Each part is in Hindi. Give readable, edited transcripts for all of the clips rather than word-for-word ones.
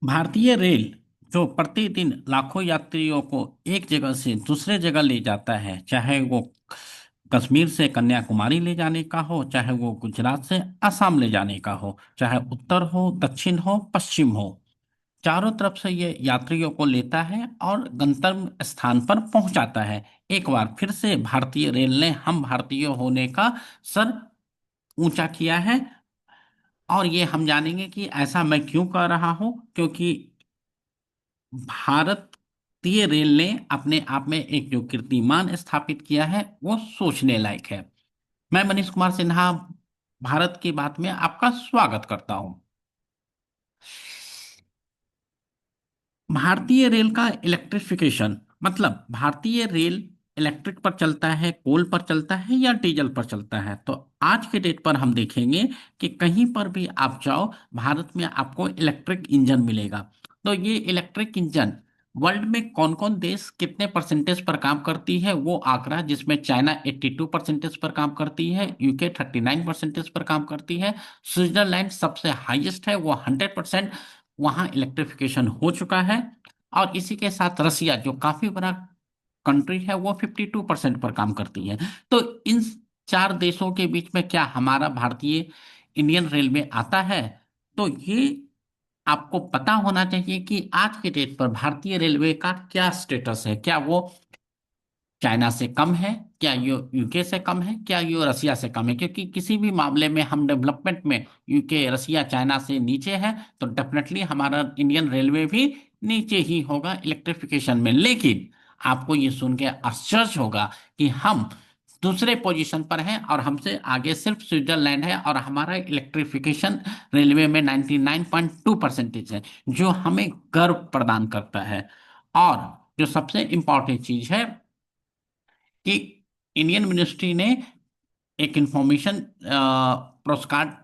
भारतीय रेल जो प्रतिदिन लाखों यात्रियों को एक जगह से दूसरे जगह ले जाता है, चाहे वो कश्मीर से कन्याकुमारी ले जाने का हो, चाहे वो गुजरात से असम ले जाने का हो, चाहे उत्तर हो, दक्षिण हो, पश्चिम हो, चारों तरफ से ये यात्रियों को लेता है और गंतव्य स्थान पर पहुंचाता है। एक बार फिर से भारतीय रेल ने हम भारतीय होने का सर ऊंचा किया है। और ये हम जानेंगे कि ऐसा मैं क्यों कह रहा हूं, क्योंकि भारतीय रेल ने अपने आप में एक जो कीर्तिमान स्थापित किया है वो सोचने लायक है। मैं मनीष कुमार सिन्हा भारत की बात में आपका स्वागत करता हूं। भारतीय रेल का इलेक्ट्रिफिकेशन मतलब भारतीय रेल इलेक्ट्रिक पर चलता है, कोल पर चलता है या डीजल पर चलता है। तो आज के डेट पर हम देखेंगे कि कहीं पर भी आप जाओ, भारत में आपको इलेक्ट्रिक इंजन मिलेगा। तो ये इलेक्ट्रिक इंजन वर्ल्ड में कौन कौन देश कितने परसेंटेज पर काम करती है वो आंकड़ा, जिसमें चाइना 82% पर काम करती है, यूके 39% पर काम करती है, स्विट्जरलैंड सबसे हाईएस्ट है, वो 100% वहाँ इलेक्ट्रिफिकेशन हो चुका है। और इसी के साथ रसिया जो काफी बड़ा कंट्री है वो 52% पर काम करती है। तो इन चार देशों के बीच में क्या हमारा भारतीय इंडियन रेलवे आता है? तो ये आपको पता होना चाहिए कि आज के डेट पर भारतीय रेलवे का क्या स्टेटस है। क्या वो चाइना से कम है, क्या ये यूके से कम है, क्या ये रसिया से कम है? क्योंकि किसी भी मामले में हम डेवलपमेंट में यूके, रसिया, चाइना से नीचे है, तो डेफिनेटली हमारा इंडियन रेलवे भी नीचे ही होगा इलेक्ट्रिफिकेशन में। लेकिन आपको ये सुन के आश्चर्य होगा कि हम दूसरे पोजीशन पर हैं और हमसे आगे सिर्फ स्विट्जरलैंड है, और हमारा इलेक्ट्रिफिकेशन रेलवे में 99.2% है, जो हमें गर्व प्रदान करता है। और जो सबसे इंपॉर्टेंट चीज है कि इंडियन मिनिस्ट्री ने एक इंफॉर्मेशन पुरस्कार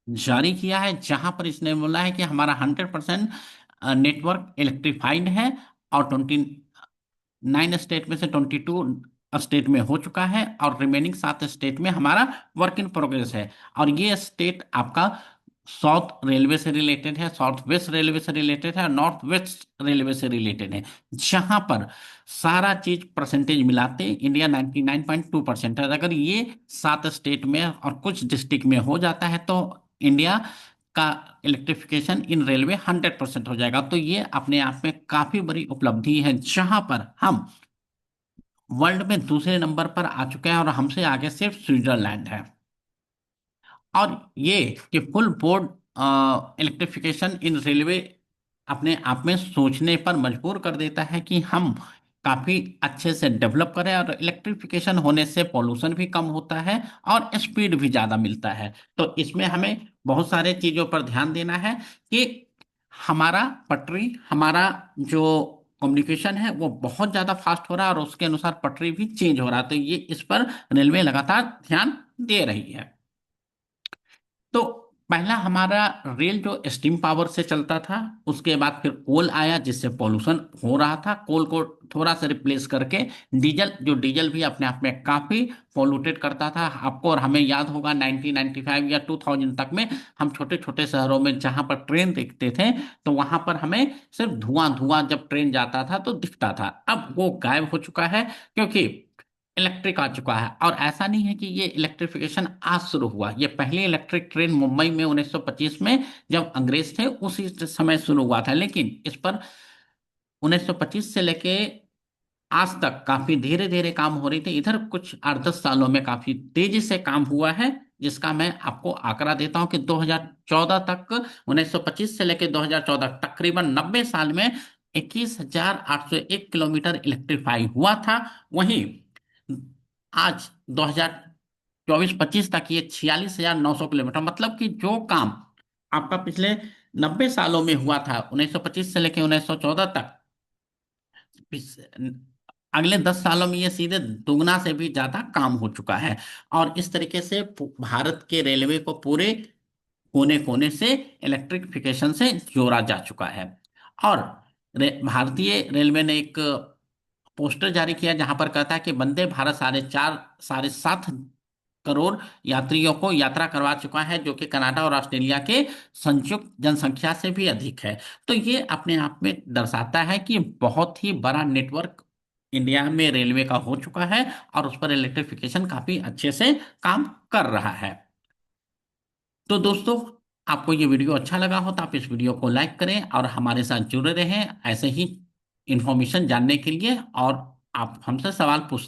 जारी किया है, जहां पर इसने बोला है कि हमारा 100% नेटवर्क इलेक्ट्रिफाइड है, और 29 स्टेट में से 22 स्टेट में हो चुका है, और रिमेनिंग 7 स्टेट में हमारा वर्क इन प्रोग्रेस है। और ये स्टेट आपका साउथ रेलवे से रिलेटेड है, साउथ वेस्ट रेलवे से रिलेटेड है, नॉर्थ वेस्ट रेलवे से रिलेटेड है, जहां पर सारा चीज परसेंटेज मिलाते इंडिया 99.2% है। अगर ये 7 स्टेट में और कुछ डिस्ट्रिक्ट में हो जाता है तो इंडिया का इलेक्ट्रिफिकेशन इन रेलवे 100% हो जाएगा। तो ये अपने आप में काफी बड़ी उपलब्धि है, जहां पर हम वर्ल्ड में दूसरे नंबर पर आ चुके हैं, और हमसे आगे सिर्फ स्विट्जरलैंड है। और ये कि फुल बोर्ड इलेक्ट्रिफिकेशन इन रेलवे अपने आप में सोचने पर मजबूर कर देता है कि हम काफी अच्छे से डेवलप करें, और इलेक्ट्रिफिकेशन होने से पोल्यूशन भी कम होता है और स्पीड भी ज्यादा मिलता है। तो इसमें हमें बहुत सारे चीजों पर ध्यान देना है कि हमारा पटरी, हमारा जो कम्युनिकेशन है वो बहुत ज्यादा फास्ट हो रहा है, और उसके अनुसार पटरी भी चेंज हो रहा है। तो ये इस पर रेलवे लगातार ध्यान दे रही है। तो पहला हमारा रेल जो स्टीम पावर से चलता था, उसके बाद फिर कोल आया जिससे पॉल्यूशन हो रहा था। कोल को थोड़ा सा रिप्लेस करके डीजल, जो डीजल भी अपने आप में काफी पॉल्यूटेड करता था आपको, और हमें याद होगा 1995 या 2000 तक में हम छोटे छोटे शहरों में जहां पर ट्रेन देखते थे, तो वहां पर हमें सिर्फ धुआं धुआं जब ट्रेन जाता था तो दिखता था। अब वो गायब हो चुका है, क्योंकि इलेक्ट्रिक आ चुका है। और ऐसा नहीं है कि ये इलेक्ट्रिफिकेशन आज शुरू हुआ, ये पहले इलेक्ट्रिक ट्रेन मुंबई में 1925 में जब अंग्रेज थे उसी समय शुरू हुआ था। लेकिन इस पर 1925 से लेके आज तक काफी धीरे धीरे काम हो रही थी। इधर कुछ 8-10 सालों में काफी तेजी से काम हुआ है, जिसका मैं आपको आंकड़ा देता हूं कि 2014 तक, 1925 से लेकर 2014 तकरीबन 90 साल में 21,801 किलोमीटर इलेक्ट्रीफाई हुआ था। वहीं आज 2024-25 तक ये 46,900 किलोमीटर, मतलब कि जो काम आपका पिछले 90 सालों में हुआ था, 1925 से लेकर 1914 तक, अगले 10 सालों में ये सीधे दुगना से भी ज्यादा काम हो चुका है। और इस तरीके से भारत के रेलवे को पूरे कोने कोने से इलेक्ट्रिफिकेशन से जोड़ा जा चुका है। और भारतीय रेलवे ने एक पोस्टर जारी किया जहां पर कहता है कि वंदे भारत 4.5 4.7 करोड़ यात्रियों को यात्रा करवा चुका है, जो कि कनाडा और ऑस्ट्रेलिया के संयुक्त जनसंख्या से भी अधिक है। तो ये अपने आप में दर्शाता है कि बहुत ही बड़ा नेटवर्क इंडिया में रेलवे का हो चुका है, और उस पर इलेक्ट्रिफिकेशन काफी अच्छे से काम कर रहा है। तो दोस्तों, आपको ये वीडियो अच्छा लगा हो तो आप इस वीडियो को लाइक करें और हमारे साथ जुड़े रहें ऐसे ही इंफॉर्मेशन जानने के लिए। और आप हमसे सवाल पूछते